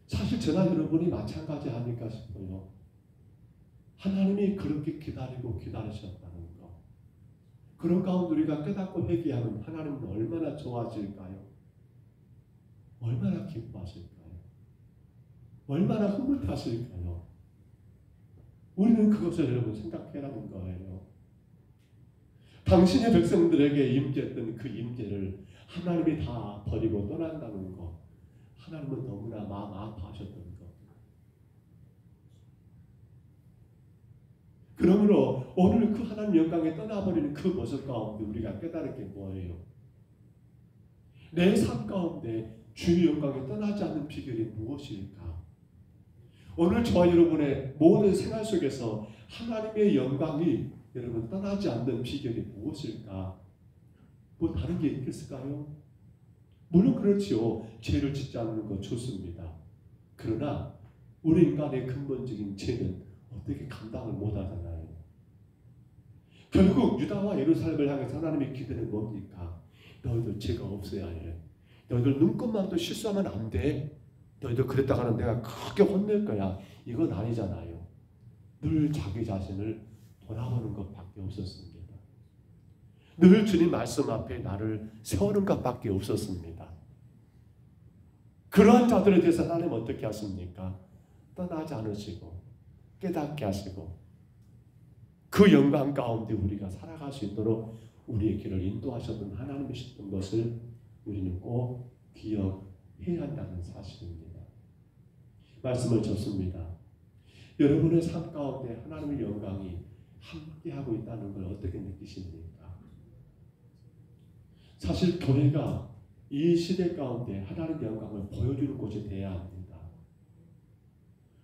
사실 저나 여러분이 마찬가지 아닐까 싶어요. 하나님이 그렇게 기다리셨다는 거. 그런 가운데 우리가 깨닫고 회개하면 하나님은 얼마나 좋아질까요? 얼마나 기뻐하실까요? 얼마나 흐뭇하실까요? 우리는 그것을 여러분 생각해라는 거예요. 당신의 백성들에게 임재했던 그 임재를 하나님이 다 버리고 떠난다는 거. 하나님은 너무나 마음 아파하셨던 것. 그러므로 오늘 그 하나님 영광에 떠나버리는 그 모습 가운데 우리가 깨달을 게 뭐예요? 내 삶 가운데 주의 영광에 떠나지 않는 비결이 무엇일까? 오늘 저와 여러분의 모든 생활 속에서 하나님의 영광이 여러분 떠나지 않는 비결이 무엇일까? 뭐 다른 게 있겠을까요? 물론 그렇지요. 죄를 짓지 않는 거 좋습니다. 그러나 우리 인간의 근본적인 죄는 어떻게 감당을 못하잖아요. 결국 유다와 예루살렘을 향해서 하나님의 기대는 뭡니까? 너희들 죄가 없어야 해. 너희들 눈곱만도 실수하면 안 돼. 너희들 그랬다가는 내가 크게 혼낼 거야. 이건 아니잖아요. 늘 자기 자신을 돌아보는 것밖에 없었습니다. 늘 주님 말씀 앞에 나를 세우는 것밖에 없었습니다. 그러한 자들에 대해서 하나님 어떻게 하십니까? 떠나지 않으시고 깨닫게 하시고 그 영광 가운데 우리가 살아갈 수 있도록 우리의 길을 인도하셨던 하나님이셨던 것을 우리는 꼭 기억해야 한다는 사실입니다. 말씀을 줬습니다. 여러분의 삶 가운데 하나님의 영광이 함께하고 있다는 걸 어떻게 느끼십니까? 사실 교회가 이 시대 가운데 하나님의 영광을 보여주는 곳이 되어야 합니다.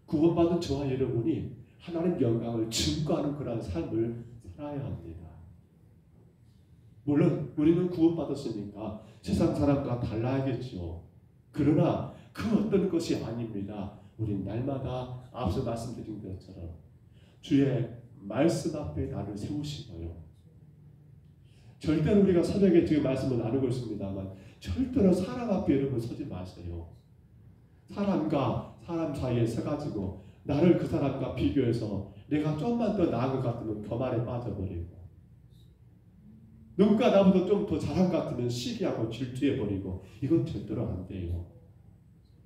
구원받은 저와 여러분이 하나님의 영광을 증거하는 그런 삶을 살아야 합니다. 물론 우리는 구원받았으니까 세상 사람과 달라야겠죠. 그러나 그 어떤 것이 아닙니다. 우린 날마다 앞서 말씀드린 것처럼 주의 말씀 앞에 나를 세우시고요. 절대로 우리가 새벽에 지금 말씀을 나누고 있습니다만 절대로 사람 앞에 여러분 서지 마세요. 사람과 사람 사이에 서가지고 나를 그 사람과 비교해서 내가 좀만 더 나은 것 같으면 교만에 빠져버리고 누군가 나보다 좀 더 잘한 것 같으면 시기하고 질투해버리고 이건 절대로 안 돼요.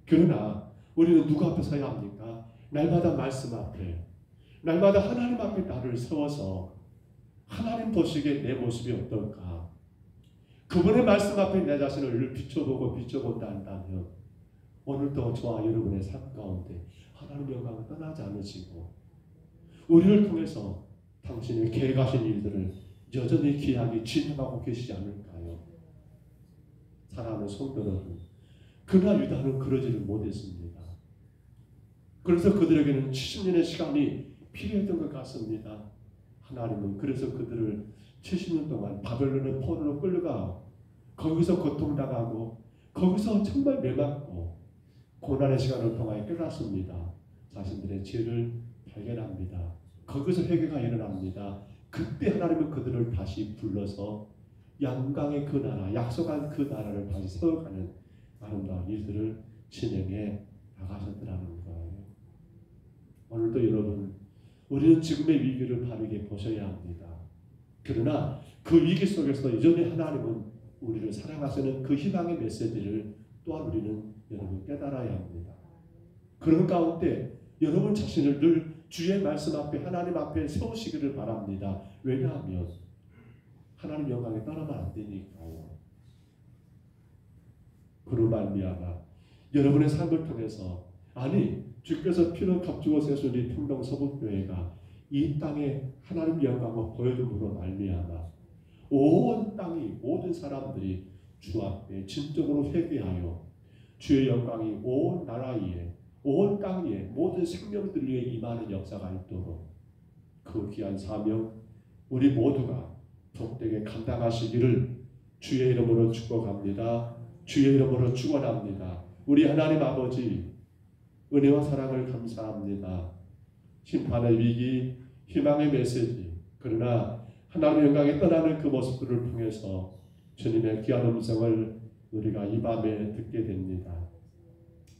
그러나 우리는 누구 앞에 서야 합니까? 날마다 말씀 앞에 날마다 하나님 앞에 나를 세워서 하나님 보시기에 내 모습이 어떨까? 그분의 말씀 앞에 내 자신을 비춰본다 한다면 오늘도 저와 여러분의 삶 가운데 하나님의 영광을 떠나지 않으시고 우리를 통해서 당신의 계획하신 일들을 여전히 귀하게 진행하고 계시지 않을까요? 사랑하는 성도 여러분, 그러나 유다는 그러지를 못했습니다. 그래서 그들에게는 70년의 시간이 필요했던 것 같습니다. 하나님은 그래서 그들을 70년 동안 바벨론의 포로로 끌려가 거기서 고통당하고 거기서 정말 매맞고 고난의 시간을 통하여 깨닫습니다. 자신들의 죄를 발견합니다. 거기서 회개가 일어납니다. 그때 하나님은 그들을 다시 불러서 영광의 그 나라, 약속한 그 나라를 다시 세워가는 아름다운 일들을 진행해 나가셨더라는 거예요. 오늘도 여러분, 우리는 지금의 위기를 바르게 보셔야 합니다. 그러나 그 위기 속에서 여전히 하나님은 우리를 사랑하시는 그 희망의 메시지를 또한 우리는 여러분 깨달아야 합니다. 그런 가운데 여러분 자신을 늘 주의 말씀 앞에 하나님 앞에 세우시기를 바랍니다. 왜냐하면 하나님 영광에 떠나면 안 되니까요. 그로 말미암아 여러분의 삶을 통해서 주께서 피로 값주고 세우신 우리 평동 서북교회가 이 땅에 하나님 영광을 보여줌으로 말미암아 온 땅이 모든 사람들이 주 앞에 진정으로 회개하여 주의 영광이 온 나라 위에 온 땅 위에 모든 생명들 위에 임하는 역사가 있도록 그 귀한 사명 우리 모두가 복되게 감당하시기를 주의 이름으로 축복합니다. 주의 이름으로 축원합니다. 우리 하나님 아버지 은혜와 사랑을 감사합니다. 심판의 위기, 희망의 메시지, 그러나 하나님의 영광에 떠나는 그 모습들을 통해서 주님의 귀한 음성을 우리가 이 밤에 듣게 됩니다.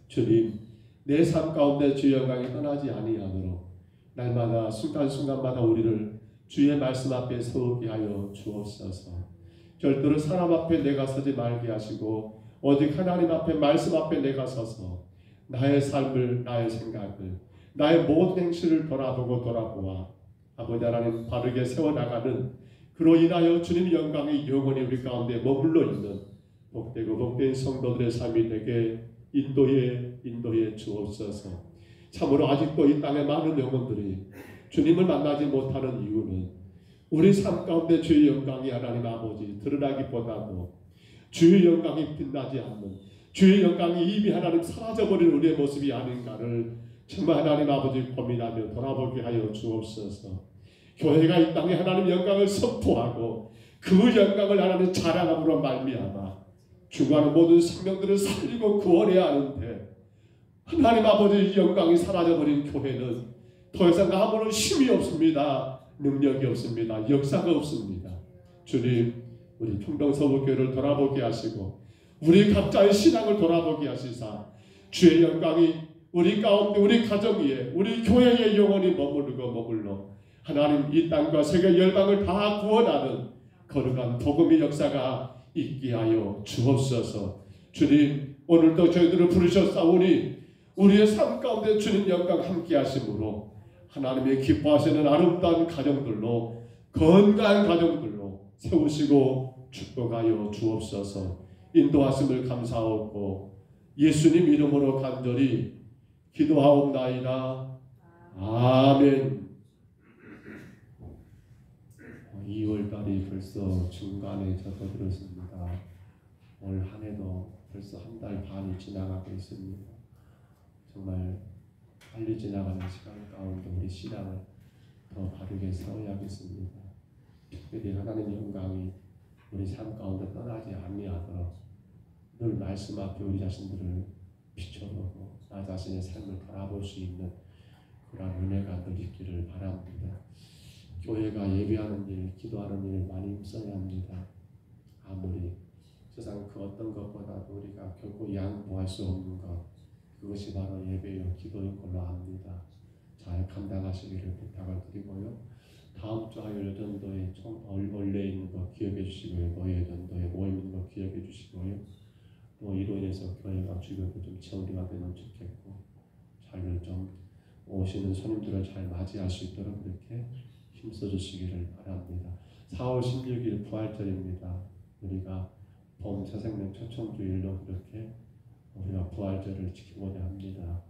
주님, 내 삶 가운데 주의 영광이 떠나지 아니하도록 날마다 순간순간마다 우리를 주의 말씀 앞에 서게 하여 주옵소서. 절대로 사람 앞에 내가 서지 말게 하시고 오직 하나님 앞에 말씀 앞에 내가 서서 나의 삶을, 나의 생각을, 나의 모든 행실을 돌아보아 아버지 하나님 바르게 세워나가는 그로 인하여 주님의 영광이 영원히 우리 가운데 머물러 있는 복되고 복된 성도들의 삶이 되게 인도해 주옵소서. 참으로 아직도 이 땅에 많은 영혼들이 주님을 만나지 못하는 이유는 우리 삶 가운데 주의 영광이 하나님 아버지 드러나기보다도 주의 영광이 빛나지 않는 주의 영광이 이미 하나님 사라져버린 우리의 모습이 아닌가를 정말 하나님 아버지 고민하며 돌아보게 하여 주옵소서. 교회가 이 땅에 하나님 영광을 선포하고 그 영광을 하나님 자랑함으로 말미암아 죽어가는 모든 생명들을 살리고 구원해야 하는데 하나님 아버지 영광이 사라져버린 교회는 더 이상 아무런 힘이 없습니다. 능력이 없습니다. 역사가 없습니다. 주님, 우리 평동서북교회를 돌아보게 하시고 우리 각자의 신앙을 돌아보게 하시사 주의 영광이 우리 가운데 우리 가정 위에 우리 교회에 영원히 머물러 하나님 이 땅과 세계 열방을 다 구원하는 거룩한 복음의 역사가 있게 하여 주옵소서. 주님, 오늘도 저희들을 부르셨사오니 우리의 삶 가운데 주님 영광 함께 하심으로 하나님의 기뻐하시는 아름다운 가정들로 건강한 가정들로 세우시고 축복하여 주옵소서. 인도하심을 감사하고 예수님 이름으로 간절히 기도하옵나이다. 아멘. 2월달이 벌써 중간에 접어들었습니다. 올 한 해도 벌써 한 달 반이 지나가고 있습니다. 정말 빨리 지나가는 시간 가운데 우리 신앙을 더 바르게 세워야겠습니다. 특별히 하나님의 영광이 우리 삶 가운데 떠나지 아니하도록 늘 말씀 앞에 우리 자신들을 비춰보고 나 자신의 삶을 바라볼 수 있는 그런 은혜가 늘 있기를 바랍니다. 교회가 예배하는 일, 기도하는 일 많이 힘써야 합니다. 아무리 세상 그 어떤 것보다도 우리가 결코 양보할 수 없는 것, 그것이 바로 예배요 기도인 걸로 압니다. 잘 감당하시기를 부탁을 드리고요. 다음 주 화요일 전도에 원래 있는 거 기억해 주시고요. 노예 전도에 모임 있는 거 기억해 주시고요. 또 이로 인해서 교회가 주변도 좀 정리가 되면 좋겠고 잘 좀 오시는 손님들을 잘 맞이할 수 있도록 그렇게 힘써 주시기를 바랍니다. 4월 16일 부활절입니다. 우리가 봄 새생명 초청주일로 그렇게 우리가 부활절을 지키고자 합니다.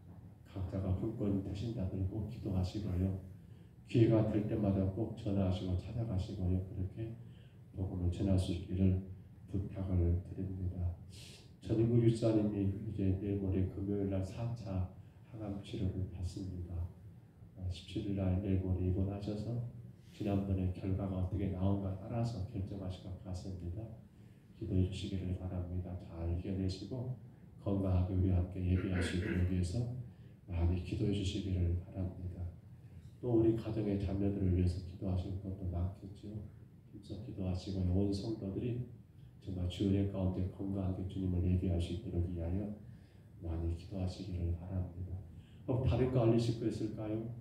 각자가 품권 되신 자들 꼭 기도하시고요. 기회가 될 때마다 꼭 전화하시고 찾아가시고요. 그렇게 복음을 전할 수 있기를 부탁을 드립니다. 전인구 유사님이 이제 내일 모레 금요일날 4차 항암 치료를 받습니다. 17일날 내일 모레 입원하셔서 지난번에 결과가 어떻게 나온가 따라서 결정하실 것 같습니다. 기도해 주시기를 바랍니다. 잘 이겨내시고 건강하게 우리 함께 예배할 수 있도록 위해서 많이 기도해 주시기를 바랍니다. 또 우리 가정의 자녀들을 위해서 기도하실 것도 많겠죠. 힘써 기도하시고 온 성도들이 정말 주의 가운데 건강하게 주님을 예배할 수 있도록 위하여 많이 기도하시기를 바랍니다. 다른 거 알리실 거 있을까요?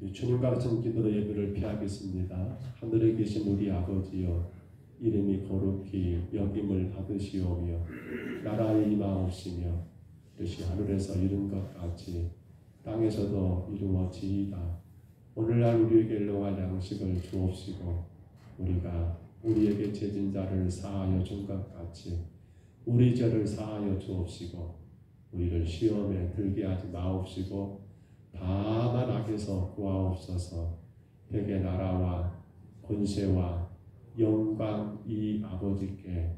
우리 주님 가르친 기도로 예배를 피하겠습니다. 하늘에 계신 우리 아버지여, 이름이 거룩히 여김을 받으시오며 나라의 임하옵시며 뜻이 하늘에서 이룬 것 같이 땅에서도 이루어지이다. 오늘날 우리에게 일용할 양식을 주옵시고 우리가 우리에게 죄진 자를 사하여 준 것 같이 우리 죄를 사하여 주옵시고 우리를 시험에 들게 하지 마옵시고 다만 악에서 구하옵소서. 백의 나라와 권세와 영광이 아버지께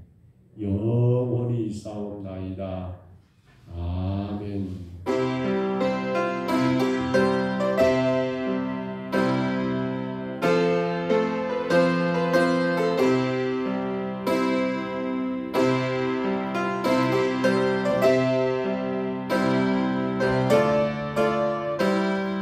영원히 있사옵나이다. 아멘.